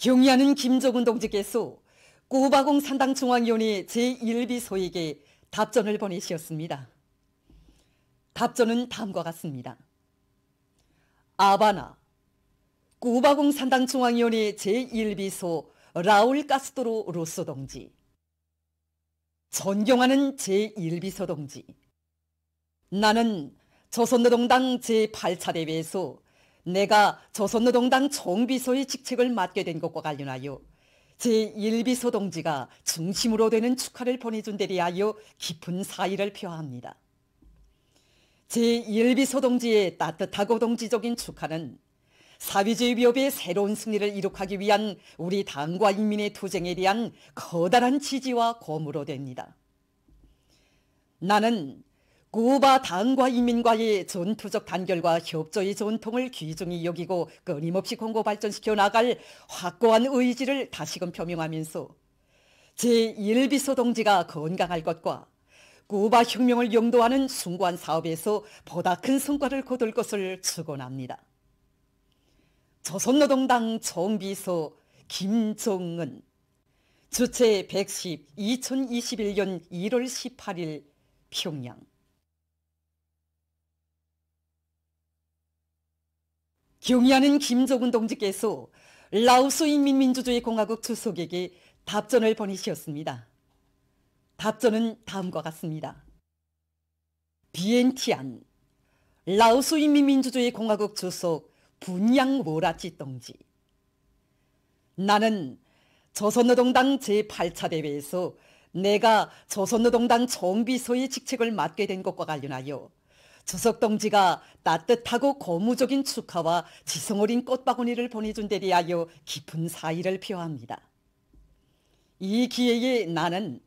경의하는 김정은 동지께서 꾸바공 산당중앙위원회 제1비서에게 답전을 보내셨습니다. 답전은 다음과 같습니다. 아바나, 꾸바공 산당중앙위원회 제1비서 라울 카스트로 로소 동지. 존경하는 제1비서 동지. 나는 조선노동당 제8차 대회에서 내가 조선노동당 총비서의 직책을 맡게 된 것과 관련하여 제1비서 동지가 중심으로 되는 축하를 보내준 데 대하여 깊은 사의를 표합니다. 제1비서 동지의 따뜻하고 동지적인 축하는 사회주의 위협의 새로운 승리를 이룩하기 위한 우리 당과 인민의 투쟁에 대한 커다란 지지와 고무로 됩니다. 나는 꾸바 당과 인민과의 전투적 단결과 협조의 전통을 귀중히 여기고 끊임없이 공고 발전시켜 나갈 확고한 의지를 다시금 표명하면서 제1비서 동지가 건강할 것과 꾸바 혁명을 영도하는 숭고한 사업에서 보다 큰 성과를 거둘 것을 축원합니다. 조선노동당 총비서 김정은, 주체 110, 2021년 1월 18일 평양. 경의하는 김정은 동지께서 라오스 인민민주주의 공화국 주석에게 답전을 보내셨습니다. 답전은 다음과 같습니다. 비엔티안, 라오스 인민민주주의 공화국 주석 분양 모라치 동지. 나는 조선노동당 제8차 대회에서 내가 조선노동당 총비서의 직책을 맡게 된 것과 관련하여 주석 동지가 따뜻하고 고무적인 축하와 지성어린 꽃바구니를 보내준 데 대하여 깊은 사의를 표합니다. 이 기회에 나는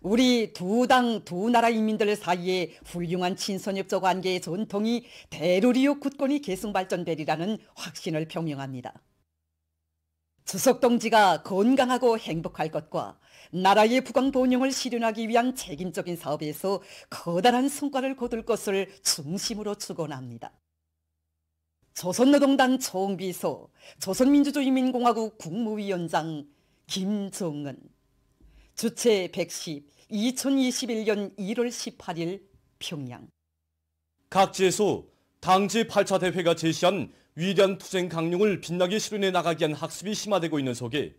우리 두 당, 두 나라 인민들 사이에 훌륭한 친선협조 관계의 전통이 대로리오 굳건히 계승발전되리라는 확신을 표명합니다. 주석 동지가 건강하고 행복할 것과 나라의 부강 번영을 실현하기 위한 책임적인 사업에서 커다란 성과를 거둘 것을 중심으로 축원합니다. 조선노동당 총비서, 조선민주주의인민공화국 국무위원장 김정은, 주체 110, 2021년 1월 18일 평양. 각지에서 당 제8차 대회가 제시한 위대한 투쟁 강령을 빛나게 실현해 나가기 위한 학습이 심화되고 있는 속에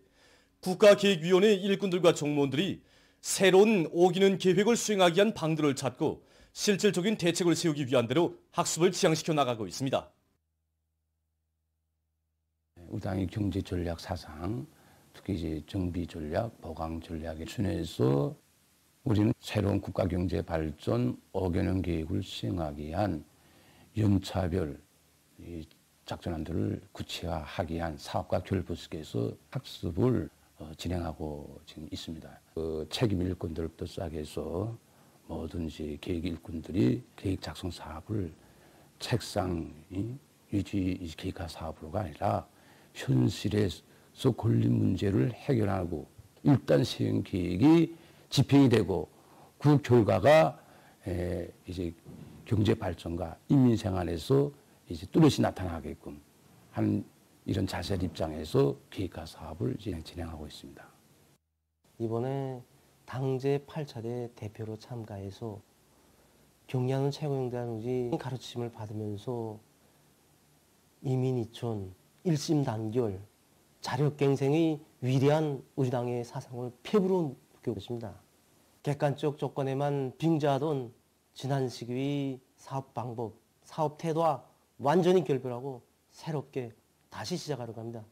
국가계획위원회 일꾼들과 정무원들이 새로운 오기는 계획을 수행하기 위한 방도를 찾고 실질적인 대책을 세우기 위한 대로 학습을 지향시켜 나가고 있습니다. 우리 당의 경제 전략 사상, 특히 이제 정비 전략, 보강 전략에 준해서 우리는 새로운 국가 경제 발전 5개년 계획을 시행하기 위한 연차별 작전안들을 구체화하기 위한 사업과 결부 속에서 학습을 진행하고 지금 있습니다. 책임 일꾼들부터 시작해서 뭐든지 계획 일꾼들이 계획 작성 사업을 책상 유지 계획화 사업으로가 아니라 현실에서 걸린 문제를 해결하고 일단 시행 계획이 집행이 되고 그 결과가 이제 경제 발전과 인민 생활에서 이제 뚜렷이 나타나게끔 하는 이런 자세 입장에서 계획화 사업을 진행하고 있습니다. 이번에 당제 8차대 대표로 참가해서 경의하는 최고위원장의 가르침을 받으면서 이민이촌, 일심단결, 자력갱생의 위대한 우리 당의 사상을 폐부로 느끼고 있습니다. 객관적 조건에만 빙자하던 지난 시기의 사업 방법, 사업 태도와 완전히 결별하고 새롭게 다시 시작하려고 합니다.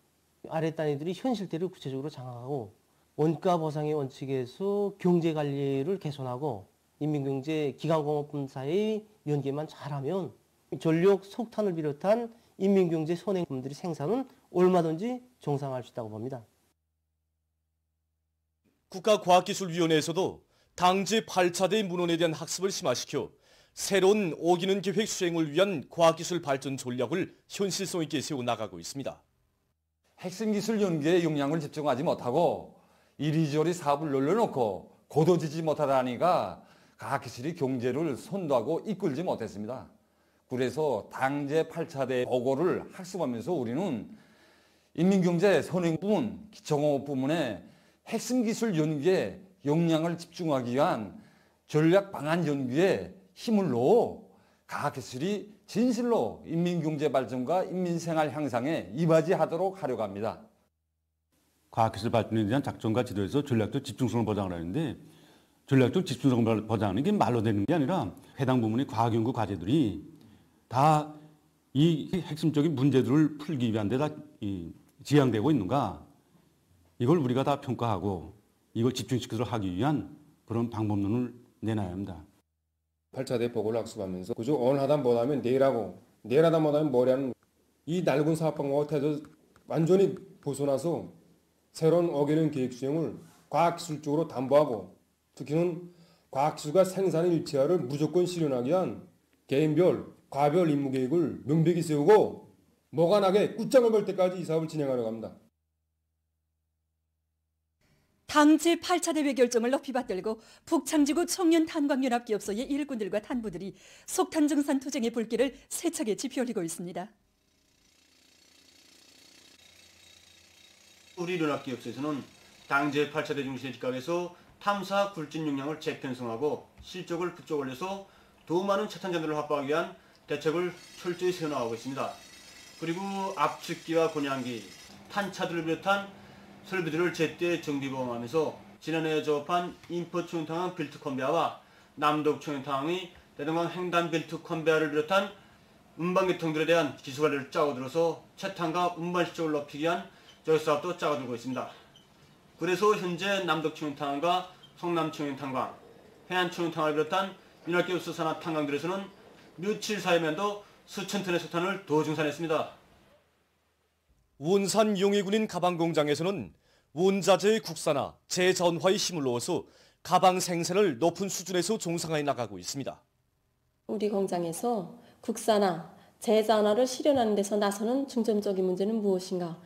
아래 단위들이 현실대로 구체적으로 장악하고 원가 보상의 원칙에서 경제관리를 개선하고 인민경제 기강공업분사의 연계만 잘하면 전력, 석탄을 비롯한 인민경제 선행품들의 생산은 얼마든지 정상화할 수 있다고 봅니다. 국가과학기술위원회에서도 당 제8차대 문헌에 대한 학습을 심화시켜 새로운 오기는 계획 수행을 위한 과학기술 발전 전략을 현실성 있게 세워나가고 있습니다. 핵심 기술 연계에 역량을 집중하지 못하고 이리저리 사업을 늘려놓고 고도지지 못하다니까 과학기술이 경제를 선도하고 이끌지 못했습니다. 그래서 당 제8차대 보고를 학습하면서 우리는 인민경제 선행 부문, 기초공업 부문의 핵심 기술 연구에 역량을 집중하기 위한 전략 방안 연구에 힘을 넣어 과학기술이 진실로 인민경제 발전과 인민생활 향상에 이바지하도록 하려고 합니다. 과학기술 발전에 대한 작전과 지도에서 전략적 집중성을 보장을 하는데 전략적 집중성을 보장하는 게 말로 되는 게 아니라 해당 부문의 과학연구 과제들이 다 이 핵심적인 문제들을 풀기 위한 데다 지향되고 있는가 이걸 우리가 다 평가하고 이걸 집중시키도록 하기 위한 그런 방법론을 내놔야 합니다. 8차 대폭을 학습하면서 그저 오늘 하다 못하면 내일 하고 내일 하다 못하면 모레하는 이 낡은 사업방법과 태도 완전히 벗어나서 새로운 어게인 계획 수행을 과학기술적으로 담보하고 특히는 과학기술과 생산의 일체화를 무조건 실현하기 위한 개인별, 과별 임무 계획을 명백히 세우고 뭐가 나게 끝장을 볼 때까지 이 사업을 진행하려고 합니다. 당 제8차 대회 결정을 높이 받들고 북창지구 청년탄광연합기업소의 일꾼들과 탄부들이 속탄정산 투쟁의 불길을 세차게 지펴올리고 있습니다. 우리 연합기업소에서는 당 제8차 대회 중심의 직각에서 탐사 굴진 역량을 재편성하고 실적을 부쩍 올려서 더 많은 채탄전들을 확보하기 위한 대책을 철저히 세워나가고 있습니다. 그리고 압축기와 곤양기, 탄차들을 비롯한 설비들을 제때 정비보험하면서 지난해 조업한 인포 청년탄광 빌트 컨베어와 남독 청년탄광의 대동강 횡단 빌트 컨베어를 비롯한 운반계통들에 대한 기술관리를 짜고들어서 채탄과 운반 실적을 높이기 위한 저역사업도 짜고들고 있습니다. 그래서 현재 남독 청년탄광과 성남 청년탄광, 해안 청년탄광을 비롯한 윤활기업소 산하 탄광들에서는 며칠 사이면도 수천 톤의 석탄을 더 증산했습니다. 원산 용해군인 가방공장에서는 원자재의 국산화, 재전화에 힘을 넣어서 가방 생산을 높은 수준에서 종상화해 나가고 있습니다. 우리 공장에서 국산화, 재전화를 실현하는 데서 나서는 중점적인 문제는 무엇인가?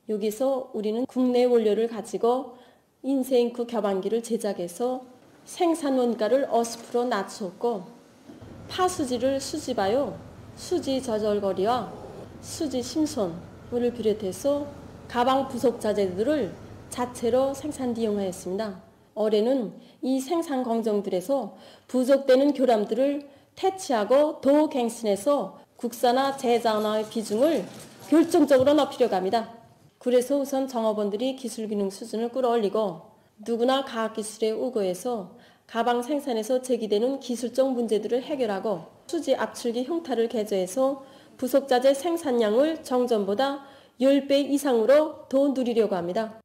여기서 우리는 국내 원료를 가지고 인쇄잉크 겹안기를 제작해서 생산 원가를 50% 낮췄고 파수지를 수집하여 수지 저절거리와 수지 심손을 비롯해서 가방 부속 자재들을 자체로 생산 이용하였습니다. 올해는 이 생산 공정들에서 부족되는 교람들을 퇴치하고 더 갱신해서 국산화 재전화의 비중을 결정적으로 높이려고 합니다. 그래서 우선 정업원들이 기술기능 수준을 끌어올리고 누구나 과학기술에 우거해서 가방 생산에서 제기되는 기술적 문제들을 해결하고 수지 압출기 흉터를 개조해서 부속자재 생산량을 정전보다 10배 이상으로 더 늘리려고 합니다.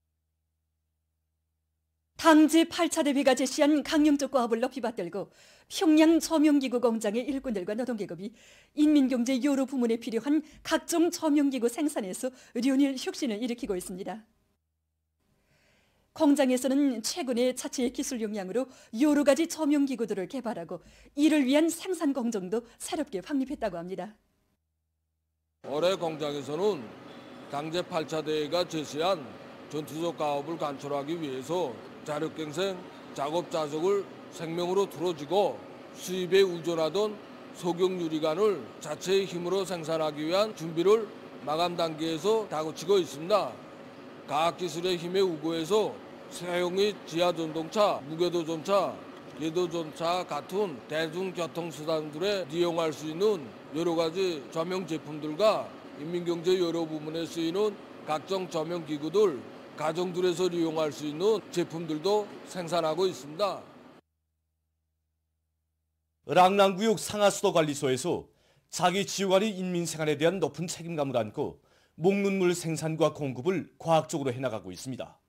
당 제8차 대회가 제시한 강령적 과업을 높이 받들고 평양 저명기구 공장의 일꾼들과 노동계급이 인민경제 여러 부문에 필요한 각종 저명기구 생산에서 연일 혁신을 일으키고 있습니다. 공장에서는 최근에 자체의 기술 역량으로 여러 가지 저명기구들을 개발하고 이를 위한 생산 공정도 새롭게 확립했다고 합니다. 올해 공장에서는 당 제8차 대회가 제시한 전투적 가업을 관철하기 위해서 자력갱생, 작업 자석을 생명으로 틀어주고 수입에 의존하던 소경 유리관을 자체의 힘으로 생산하기 위한 준비를 마감 단계에서 다그치고 있습니다. 과학기술의 힘에 우거해서 새용의 지하전동차, 무궤도전차, 궤도전차 같은 대중교통수단들에 이용할 수 있는 여러 가지 조명 제품들과 인민경제 여러 부문에 쓰이는 각종 조명기구들, 가정들에서 이용할 수 있는 제품들도 생산하고 있습니다. 랑랑구역 상하수도관리소에서 자기 지휘관이 인민생활에 대한 높은 책임감을 안고 목눈물 생산과 공급을 과학적으로 해나가고 있습니다.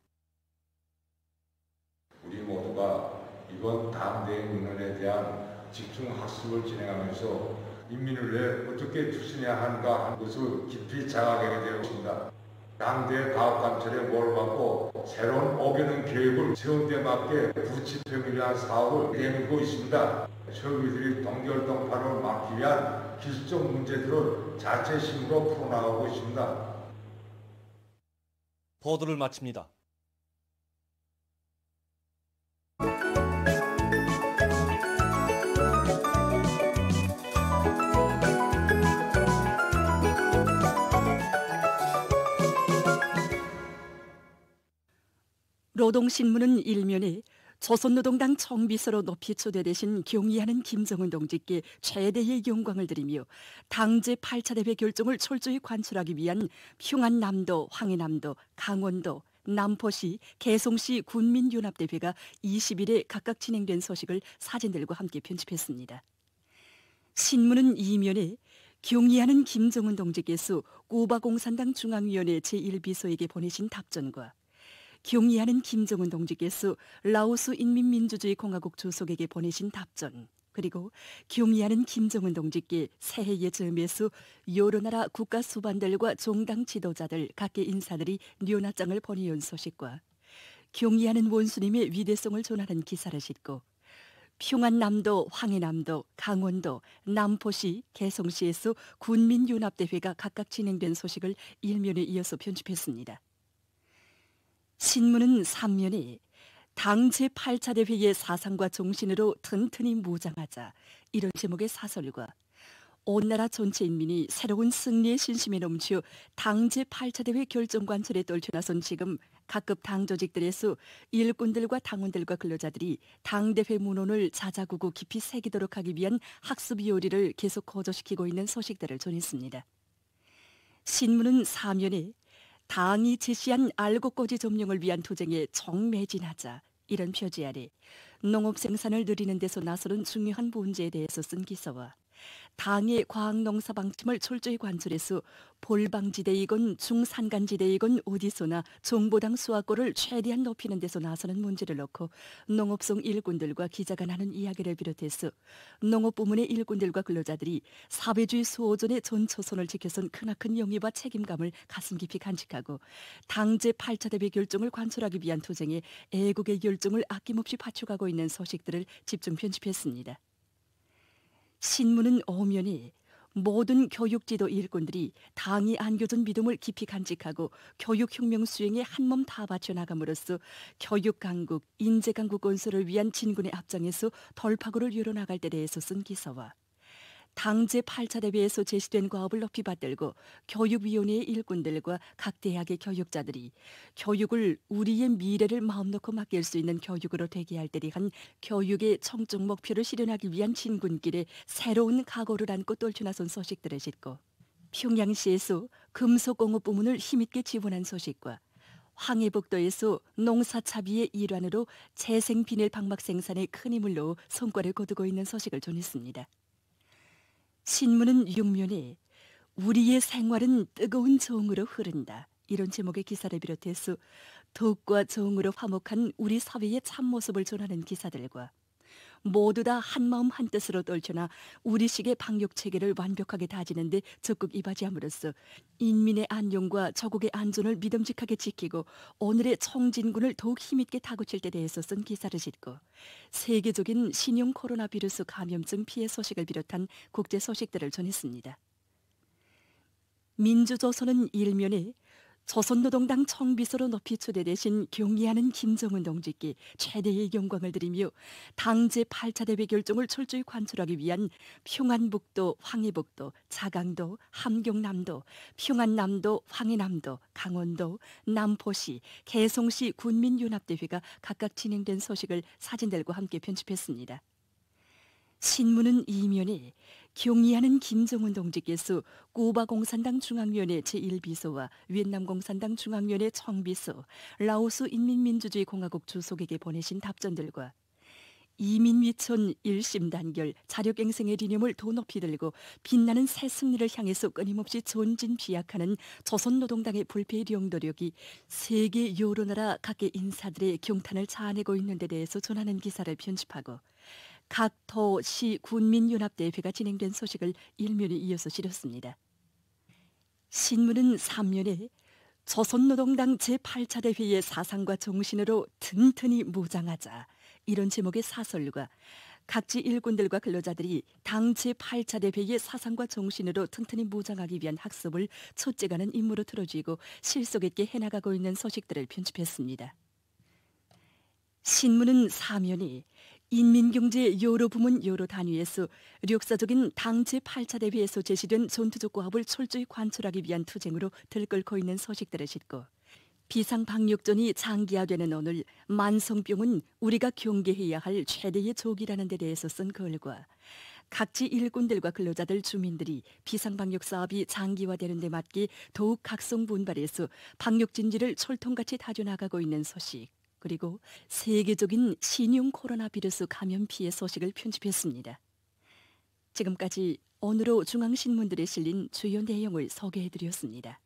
우리 모두가 이번 당대의 민원에 대한 집중학습을 진행하면서 인민을 위해 어떻게 추진해야 하는가 하는 것을 깊이 자각하게 되었습니다. 당대 과학관철에 모를 받고 새로운 어게인 계획을 세운 데 맞게 부치평을 위한 사업을 내밀고 있습니다. 설비들이 동결동파를 막기 위한 기술적 문제들을 자체 힘으로 풀어나가고 있습니다. 보도를 마칩니다. 노동신문은 일면에 조선노동당 총비서로 높이 초대되신 경의하는 김정은 동지께 최대의 영광을 드리며 당제 8차 대회 결정을 철저히 관철하기 위한 평안남도, 황해남도, 강원도, 남포시, 개송시 군민연합대회가 20일에 각각 진행된 소식을 사진들과 함께 편집했습니다. 신문은 이면에 경의하는 김정은 동지께서 꾸바공산당 중앙위원회 제1비서에게 보내신 답전과 경의하는 김정은 동지께서 라오스 인민민주주의공화국 주석에게 보내신 답전, 그리고 경의하는 김정은 동지께 새해의 즈음에서 여러 나라 국가 수반들과 종당 지도자들 각계 인사들이 뇨나장을 보내온 소식과 경의하는 원수님의 위대성을 전하는 기사를 싣고 평안남도, 황해남도, 강원도, 남포시, 개송시에서 군민연합대회가 각각 진행된 소식을 일면에 이어서 편집했습니다. 신문은 3면에 당 제8차 대회의 사상과 정신으로 튼튼히 무장하자, 이런 제목의 사설과 온 나라 전체 인민이 새로운 승리의 신심에 넘쳐 당 제8차 대회 결정 관철에 떨쳐나선 지금 각급 당 조직들에서 일꾼들과 당원들과 근로자들이 당대회 문헌을 자자구구 깊이 새기도록 하기 위한 학습 요리를 계속 거저시키고 있는 소식들을 전했습니다. 신문은 4면에 당이 제시한 알곡고지 점령을 위한 투쟁에 정매진하자, 이런 표지 아래 농업 생산을 늘리는 데서 나서는 중요한 문제에 대해서 쓴 기사와 당의 과학농사 방침을 철저히 관철해서 볼방지대이건 중산간지대이건 어디서나 정보당 수확고를 최대한 높이는 데서 나서는 문제를 놓고 농업성 일꾼들과 기자가 나눈 이야기를 비롯해서 농업부문의 일꾼들과 근로자들이 사회주의 수호전의 전초선을 지켜선 크나큰 영예와 책임감을 가슴 깊이 간직하고 당 제8차 대회 결정을 관철하기 위한 투쟁에 애국의 열정을 아낌없이 바쳐가고 있는 소식들을 집중 편집했습니다. 신문은 오면에 모든 교육지도 일꾼들이 당이 안겨준 믿음을 깊이 간직하고 교육혁명 수행에 한몸 다 바쳐 나감으로써 교육강국, 인재강국 건설을 위한 진군의 앞장에서 돌파구를 열어나갈 때 대해서 쓴 기사와 당 제8차 대회에서 제시된 과업을 높이 받들고 교육위원회의 일꾼들과 각 대학의 교육자들이 교육을 우리의 미래를 마음 놓고 맡길 수 있는 교육으로 되게 할 때를 한 교육의 청정 목표를 실현하기 위한 진군길에 새로운 각오를 안고 떨쳐나선 소식들을 싣고 평양시에서 금속공업 부문을 힘있게 지원한 소식과 황해북도에서 농사차비의 일환으로 재생 비닐 방막 생산에 큰 힘을 넣어 성과를 거두고 있는 소식을 전했습니다. 신문은 6면에 우리의 생활은 뜨거운 정으로 흐른다, 이런 제목의 기사를 비롯해서 덕과 정으로 화목한 우리 사회의 참모습을 전하는 기사들과 모두 다 한마음 한뜻으로 떨쳐나 우리식의 방역체계를 완벽하게 다지는 데 적극 이바지함으로써 인민의 안녕과 조국의 안전을 믿음직하게 지키고 오늘의 총진군을 더욱 힘있게 다구칠 때 대해서 쓴 기사를 싣고 세계적인 신형 코로나 바이러스 감염증 피해 소식을 비롯한 국제 소식들을 전했습니다. 민주조선은 일면에 조선노동당 총비서로 높이 초대되신 경의하는 김정은 동지께 최대의 영광을 드리며 당 제8차 대회 결정을 철저히 관철하기 위한 평안북도, 황해북도, 자강도, 함경남도, 평안남도, 황해남도, 강원도, 남포시, 개송시 군민연합대회가 각각 진행된 소식을 사진들과 함께 편집했습니다. 신문은 이면에 경의하는 김정은 동지께서 꾸바공산당 중앙위원회 제1비서와 위et남공산당 중앙위원회 총비서, 라오스 인민민주주의공화국 주석에게 보내신 답전들과 이민위천 일심단결 자력갱생의理念을 더 높이 들고 빛나는 새 승리를 향해서 끊임없이 전진비약하는 조선노동당의 불패의 영도력이 세계 여러 나라 각계 인사들의 경탄을 자아내고 있는 데 대해서 전하는 기사를 편집하고 각 도, 시, 군민연합대회가 진행된 소식을 일면에 이어서 실었습니다. 신문은 3면에 조선노동당 제8차 대회의 사상과 정신으로 튼튼히 무장하자, 이런 제목의 사설과 각지 일꾼들과 근로자들이 당 제8차 대회의 사상과 정신으로 튼튼히 무장하기 위한 학습을 첫째가는 임무로 틀어쥐고 실속 있게 해나가고 있는 소식들을 편집했습니다. 신문은 4면에 인민경제 여러 부문 여러 단위에서 역사적인 당 제8차 대회에서 제시된 전투적 과업을 철저히 관철하기 위한 투쟁으로 들끓고 있는 소식들을 싣고 비상방역전이 장기화되는 오늘 만성병은 우리가 경계해야 할 최대의 적이라는 데 대해서 쓴 글과 각지 일꾼들과 근로자들 주민들이 비상방역 사업이 장기화되는 데 맞게 더욱 각성분발해서 방역진지를 철통같이 다져나가고 있는 소식, 그리고 세계적인 신형 코로나 바이러스 감염 피해 소식을 편집했습니다. 지금까지 오늘로 중앙신문들에 실린 주요 내용을 소개해드렸습니다.